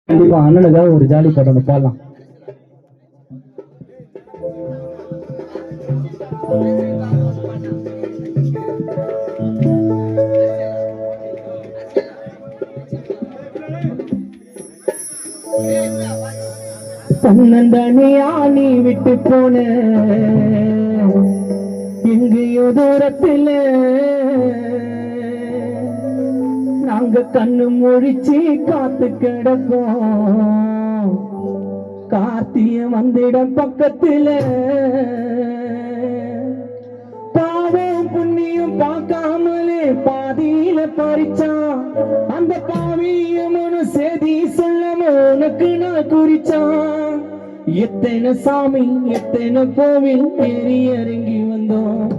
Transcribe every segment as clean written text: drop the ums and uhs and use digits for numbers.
கண்டிப்பா அண்ணனுக்காக ஒரு ஜாலி பாட்டு பாடலாம். தன்னந்தனியா நீ விட்டு போன எங்கேயோ தூரத்துல நாங்க கண்ணு முடிச்சு காத்து கிடப்போம். கார்த்திய வந்திட பக்கத்துல பாவம் புண்ணியம் பார்க்காமலே பாதியில பறிச்சான். அந்த பாவியமனு செய்தி சொல்லமோ உனக்கு நான் குறிச்சான். எத்தனை சாமி எத்தனை கோவில் ஏறி இறங்கி வந்தோம்.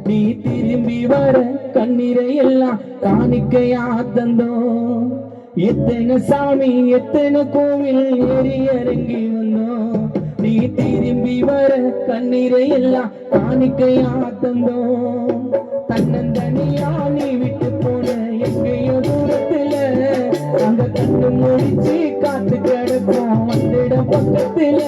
நீ திரும்பி வர கண்ணீரை எல்லாம் காணிக்கையா தந்தோம். எத்தனை சாமி எத்தனை கோவில் ஏறி இறங்கி வந்தோம். நீ திரும்பி வர கண்ணீரை எல்லாம் காணிக்கையா தந்தோம். தன்னந்தனியா நீ விட்டு போன எங்கேயோ தூரத்துல அந்த கண்ணு முடிச்சு காத்து கிடப்போம். வந்திட பக்கத்துல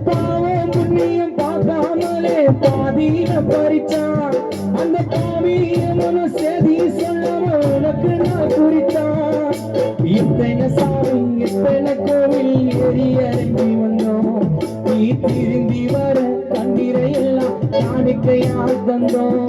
பாவம் புண்ணியம் பார்க்காமலே பாதியில பறிச்சான். அந்த பாவியமனு செய்தி சொல்லவோ உனக்கு நான் குறித்தான். எத்தனை சாமி எத்தனை கோவில் ஏறி இறங்கி வந்தோம். நீ திரும்பி வர கண்ணீரை எல்லாம் காணிக்கையா தந்தோம்.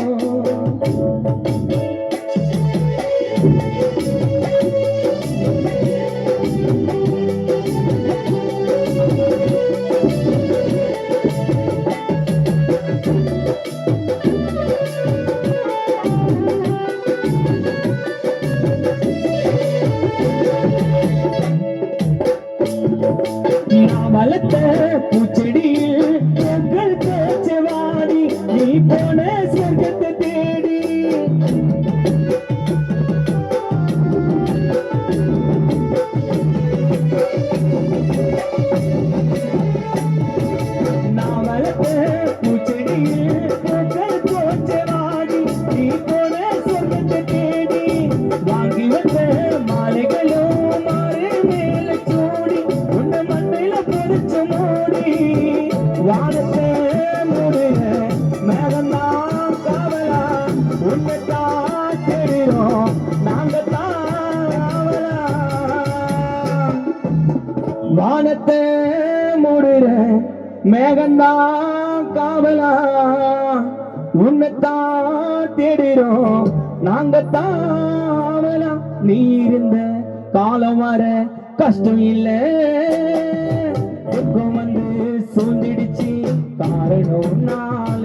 வளர்த்த பூச்செடியில் பூக்கள் பேச்சவாடி நீ போன சொர்க்கத்தை தேடி. நான் வளர்த்த பூச்செடியில் பூக்கள் பேச்சவாடி நீ போன சொர்க்கத்தை தேடி. வாங்கி வந்த மாலைகளும் மாறு மேல சூடி உன்னை மண்ணில பொறிச்ச மூடி. வானத்தை மூடுக மேகந்தான் காவலா உன்னைத்தான் தெரியும் நாங்கத்தான் ஆவலா. வானத்தை மூடுற மேகந்தான் காவலா உன்னைத்தான் தேடுறோம் நாங்கத்தான் ஆவலா. நீ இருந்த காலம் வர கஷ்டம் இல்ல துக்கம் வந்து சூழ்ந்திடுச்சு காரணம் நாள.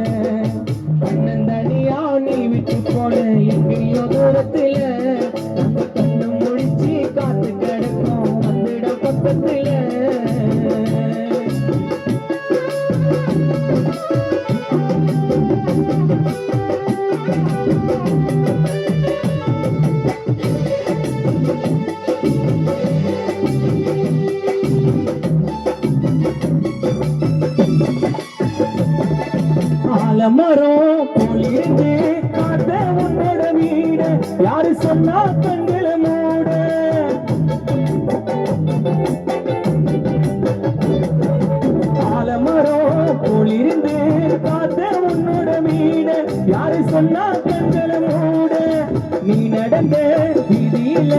கண்ணந்தனியா நீ விட்டு போன எங்கேயோ தூரத்துல அந்த கண்ணு முடிச்சு காத்து கிடக்கும். வந்திட பக்கத்துல ஆலமரம் போலிருந்து காத்த உன்னோட வீடு யாரு சொன்னா கண்களை மூட. ஆலமரம் போலிருந்து காத்த உன்னோட வீடு யாரு சொன்னா கண்களை மூட. நீ நடந்த வீதியில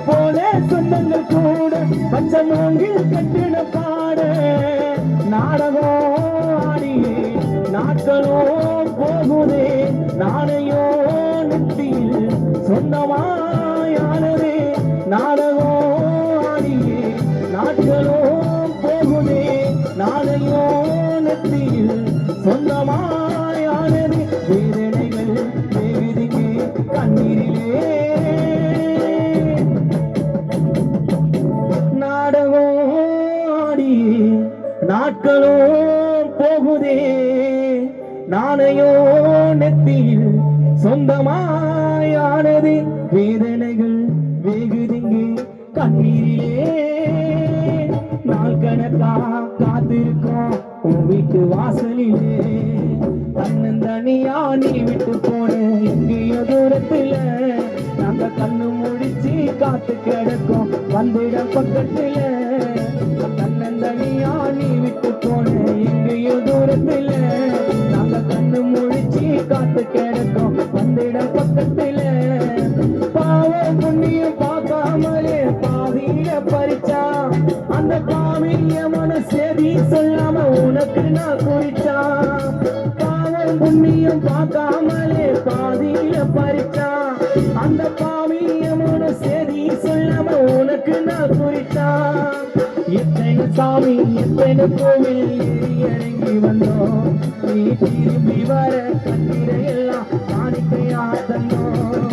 போல சொந்தங்கள் கூட பச்சை மூங்கில் கட்டின பாட. நாடகம் ஆடியே நாட்களும் போகுதே நாளையோ நெத்தியில் சொந்தமாயானதே. நாடகம் ஆடியே நாட்களும் போகுதே நாளையோ நெத்தியில் சொந்தமாயானதே. வேதனைகள் வேதிக்கு கண்ணீரிலே நாடகம் ஆடியே நாட்களும் போகுதே நாளையோ நெத்தியில் சொந்தமாயானது. வேதனைகள் வேகுதிங்கே கண்ணீரிலே நாள் கணக்கா காத்திருக்கோம் உன் வீட்டு வாசலிலே. தன்னந்தனியா நீ விட்டு போன எங்கேயோ தூரத்துல நாங்க கண்ணு முடிச்சு காத்து கிடக்கும் வந்திட பக்கத்துல தன்னந்தனியா நீ விட்டு போன எங்கேயோ தூரத்துல நாங்க கண்ணு முழிச்சு காத்து கிடக்கும் வந்திட பக்கத்துல பாவம் புண்ணியம் பார்க்காமலே பாதியில பறிச்சா அந்த பாவியமான செய்தி சொல்லாம உனக்கு நான் குறிச்சா பாவம் புண்ணியம் பார்க்காமலே பாதியில பறிச்சா அந்த பாவியமான செய்தி சொல்லாம உனக்கு நான் குறிச்சா எத்தனை சாமி எத்தனை கோவில் ஏறி இறங்கி வந்தோம் நீ திரும்பி வர கண்ணீரை எல்லாம் காணிக்கையா தந்தோம்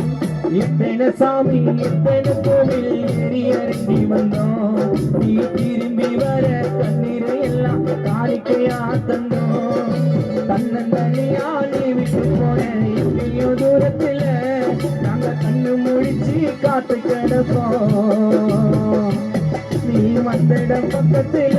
எத்தனை சாமி எத்தனை கோவில் ஏறி இறங்கி வந்தோம் நீ திரும்பி வர கண்ணீரை எல்லாம் காணிக்கையா தந்தோம் தன்னந்தனியா நீ விட்டு போன எங்கேயோ தூரத்துல நாங்க கண்ணு முழிச்சு காத்து கிடப்போம் நீ வந்திட பக்கத்துல